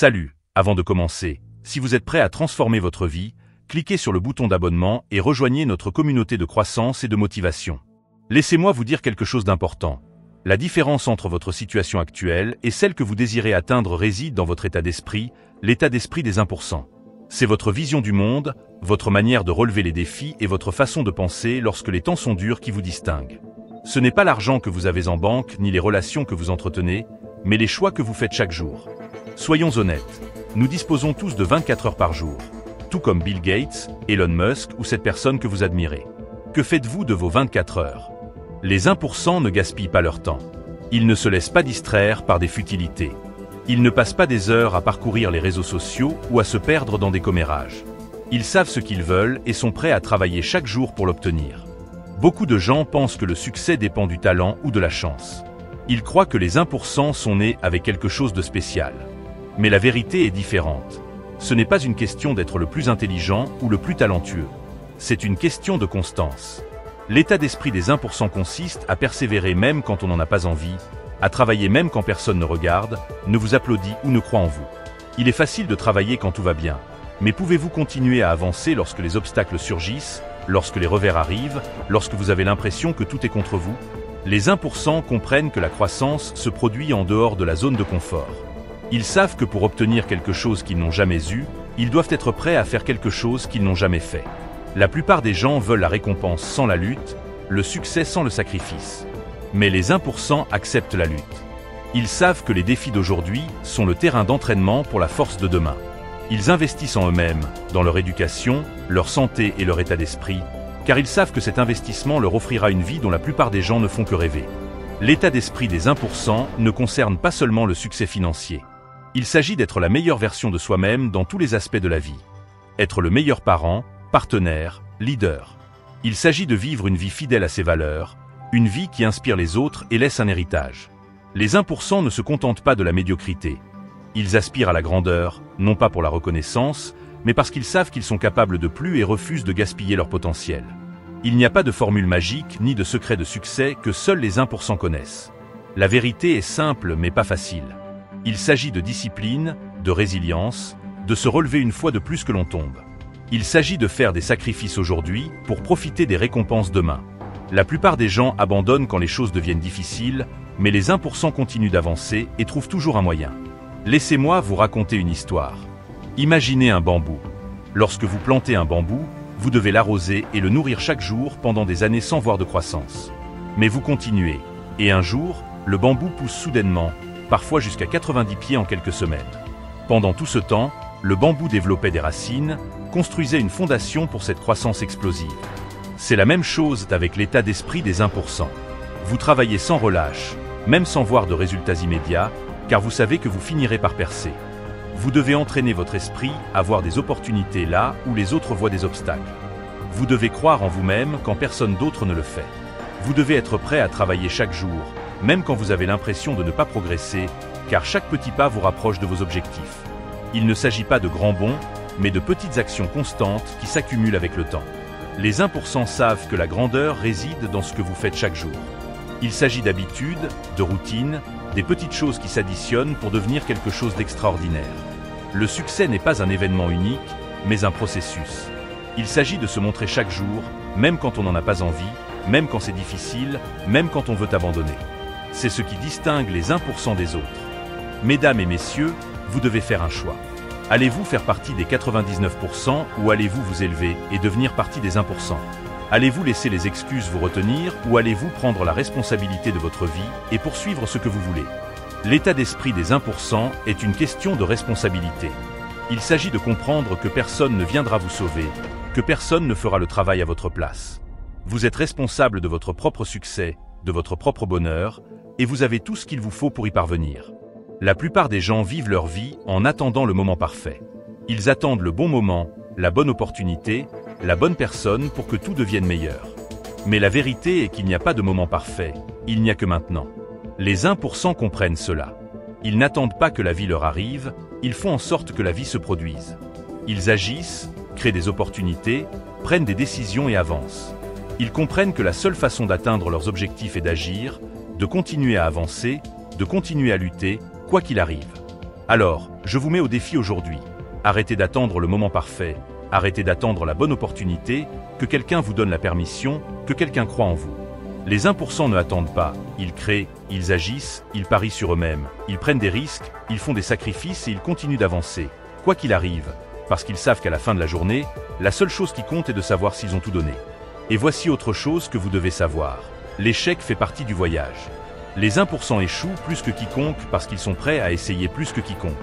Salut, avant de commencer, si vous êtes prêt à transformer votre vie, cliquez sur le bouton d'abonnement et rejoignez notre communauté de croissance et de motivation. Laissez-moi vous dire quelque chose d'important. La différence entre votre situation actuelle et celle que vous désirez atteindre réside dans votre état d'esprit, l'état d'esprit des 1%. C'est votre vision du monde, votre manière de relever les défis et votre façon de penser lorsque les temps sont durs qui vous distinguent. Ce n'est pas l'argent que vous avez en banque ni les relations que vous entretenez, mais les choix que vous faites chaque jour. Soyons honnêtes, nous disposons tous de 24 heures par jour, tout comme Bill Gates, Elon Musk ou cette personne que vous admirez. Que faites-vous de vos 24 heures? Les 1% ne gaspillent pas leur temps. Ils ne se laissent pas distraire par des futilités. Ils ne passent pas des heures à parcourir les réseaux sociaux ou à se perdre dans des commérages. Ils savent ce qu'ils veulent et sont prêts à travailler chaque jour pour l'obtenir. Beaucoup de gens pensent que le succès dépend du talent ou de la chance. Ils croient que les 1% sont nés avec quelque chose de spécial. Mais la vérité est différente. Ce n'est pas une question d'être le plus intelligent ou le plus talentueux. C'est une question de constance. L'état d'esprit des 1% consiste à persévérer même quand on n'en a pas envie, à travailler même quand personne ne regarde, ne vous applaudit ou ne croit en vous. Il est facile de travailler quand tout va bien, mais pouvez-vous continuer à avancer lorsque les obstacles surgissent, lorsque les revers arrivent, lorsque vous avez l'impression que tout est contre vous? Les 1% comprennent que la croissance se produit en dehors de la zone de confort. Ils savent que pour obtenir quelque chose qu'ils n'ont jamais eu, ils doivent être prêts à faire quelque chose qu'ils n'ont jamais fait. La plupart des gens veulent la récompense sans la lutte, le succès sans le sacrifice. Mais les 1% acceptent la lutte. Ils savent que les défis d'aujourd'hui sont le terrain d'entraînement pour la force de demain. Ils investissent en eux-mêmes, dans leur éducation, leur santé et leur état d'esprit, car ils savent que cet investissement leur offrira une vie dont la plupart des gens ne font que rêver. L'état d'esprit des 1% ne concerne pas seulement le succès financier. Il s'agit d'être la meilleure version de soi-même dans tous les aspects de la vie. Être le meilleur parent, partenaire, leader. Il s'agit de vivre une vie fidèle à ses valeurs, une vie qui inspire les autres et laisse un héritage. Les 1% ne se contentent pas de la médiocrité. Ils aspirent à la grandeur, non pas pour la reconnaissance, mais parce qu'ils savent qu'ils sont capables de plus et refusent de gaspiller leur potentiel. Il n'y a pas de formule magique ni de secret de succès que seuls les 1% connaissent. La vérité est simple mais pas facile. Il s'agit de discipline, de résilience, de se relever une fois de plus que l'on tombe. Il s'agit de faire des sacrifices aujourd'hui pour profiter des récompenses demain. La plupart des gens abandonnent quand les choses deviennent difficiles, mais les 1% continuent d'avancer et trouvent toujours un moyen. Laissez-moi vous raconter une histoire. Imaginez un bambou. Lorsque vous plantez un bambou, vous devez l'arroser et le nourrir chaque jour pendant des années sans voir de croissance. Mais vous continuez, et un jour, le bambou pousse soudainement, parfois jusqu'à 90 pieds en quelques semaines. Pendant tout ce temps, le bambou développait des racines, construisait une fondation pour cette croissance explosive. C'est la même chose avec l'état d'esprit des 1%. Vous travaillez sans relâche, même sans voir de résultats immédiats, car vous savez que vous finirez par percer. Vous devez entraîner votre esprit à voir des opportunités là où les autres voient des obstacles. Vous devez croire en vous-même quand personne d'autre ne le fait. Vous devez être prêt à travailler chaque jour, même quand vous avez l'impression de ne pas progresser, car chaque petit pas vous rapproche de vos objectifs. Il ne s'agit pas de grands bonds, mais de petites actions constantes qui s'accumulent avec le temps. Les 1% savent que la grandeur réside dans ce que vous faites chaque jour. Il s'agit d'habitudes, de routines, des petites choses qui s'additionnent pour devenir quelque chose d'extraordinaire. Le succès n'est pas un événement unique, mais un processus. Il s'agit de se montrer chaque jour, même quand on n'en a pas envie, même quand c'est difficile, même quand on veut abandonner. C'est ce qui distingue les 1% des autres. Mesdames et messieurs, vous devez faire un choix. Allez-vous faire partie des 99% ou allez-vous vous élever et devenir partie des 1%? Allez-vous laisser les excuses vous retenir ou allez-vous prendre la responsabilité de votre vie et poursuivre ce que vous voulez? L'état d'esprit des 1% est une question de responsabilité. Il s'agit de comprendre que personne ne viendra vous sauver, que personne ne fera le travail à votre place. Vous êtes responsable de votre propre succès, de votre propre bonheur, et vous avez tout ce qu'il vous faut pour y parvenir. La plupart des gens vivent leur vie en attendant le moment parfait. Ils attendent le bon moment, la bonne opportunité, la bonne personne pour que tout devienne meilleur. Mais la vérité est qu'il n'y a pas de moment parfait, il n'y a que maintenant. Les 1% comprennent cela. Ils n'attendent pas que la vie leur arrive, ils font en sorte que la vie se produise. Ils agissent, créent des opportunités, prennent des décisions et avancent. Ils comprennent que la seule façon d'atteindre leurs objectifs est d'agir, de continuer à avancer, de continuer à lutter, quoi qu'il arrive. Alors, je vous mets au défi aujourd'hui. Arrêtez d'attendre le moment parfait, arrêtez d'attendre la bonne opportunité, que quelqu'un vous donne la permission, que quelqu'un croit en vous. Les 1% ne attendent pas, ils créent, ils agissent, ils parient sur eux-mêmes, ils prennent des risques, ils font des sacrifices et ils continuent d'avancer, quoi qu'il arrive, parce qu'ils savent qu'à la fin de la journée, la seule chose qui compte est de savoir s'ils ont tout donné. Et voici autre chose que vous devez savoir. L'échec fait partie du voyage. Les 1% échouent plus que quiconque parce qu'ils sont prêts à essayer plus que quiconque.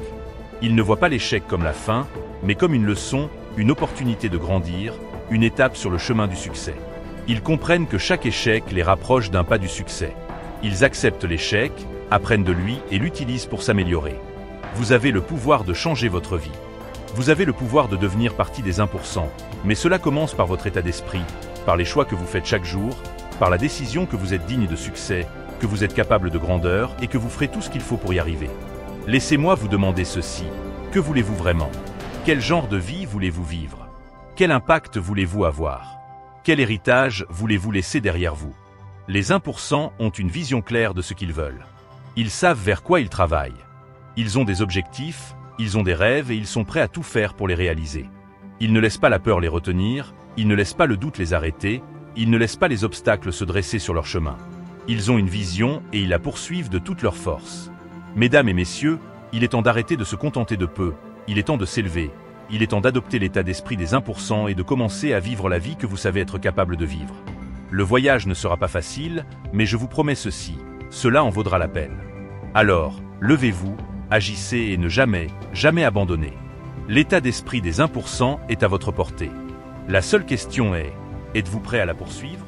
Ils ne voient pas l'échec comme la fin, mais comme une leçon, une opportunité de grandir, une étape sur le chemin du succès. Ils comprennent que chaque échec les rapproche d'un pas du succès. Ils acceptent l'échec, apprennent de lui et l'utilisent pour s'améliorer. Vous avez le pouvoir de changer votre vie. Vous avez le pouvoir de devenir partie des 1%, mais cela commence par votre état d'esprit, par les choix que vous faites chaque jour, par la décision que vous êtes digne de succès, que vous êtes capable de grandeur et que vous ferez tout ce qu'il faut pour y arriver. Laissez-moi vous demander ceci. Que voulez-vous vraiment? Quel genre de vie voulez-vous vivre? Quel impact voulez-vous avoir? Quel héritage voulez-vous laisser derrière vous? Les 1% ont une vision claire de ce qu'ils veulent. Ils savent vers quoi ils travaillent. Ils ont des objectifs, ils ont des rêves et ils sont prêts à tout faire pour les réaliser. Ils ne laissent pas la peur les retenir, ils ne laissent pas le doute les arrêter, ils ne laissent pas les obstacles se dresser sur leur chemin. Ils ont une vision et ils la poursuivent de toute leur force. Mesdames et messieurs, il est temps d'arrêter de se contenter de peu, il est temps de s'élever, il est temps d'adopter l'état d'esprit des 1% et de commencer à vivre la vie que vous savez être capable de vivre. Le voyage ne sera pas facile, mais je vous promets ceci, cela en vaudra la peine. Alors, levez-vous, agissez et ne jamais, jamais abandonner. L'état d'esprit des 1% est à votre portée. La seule question est, êtes-vous prêt à la poursuivre ?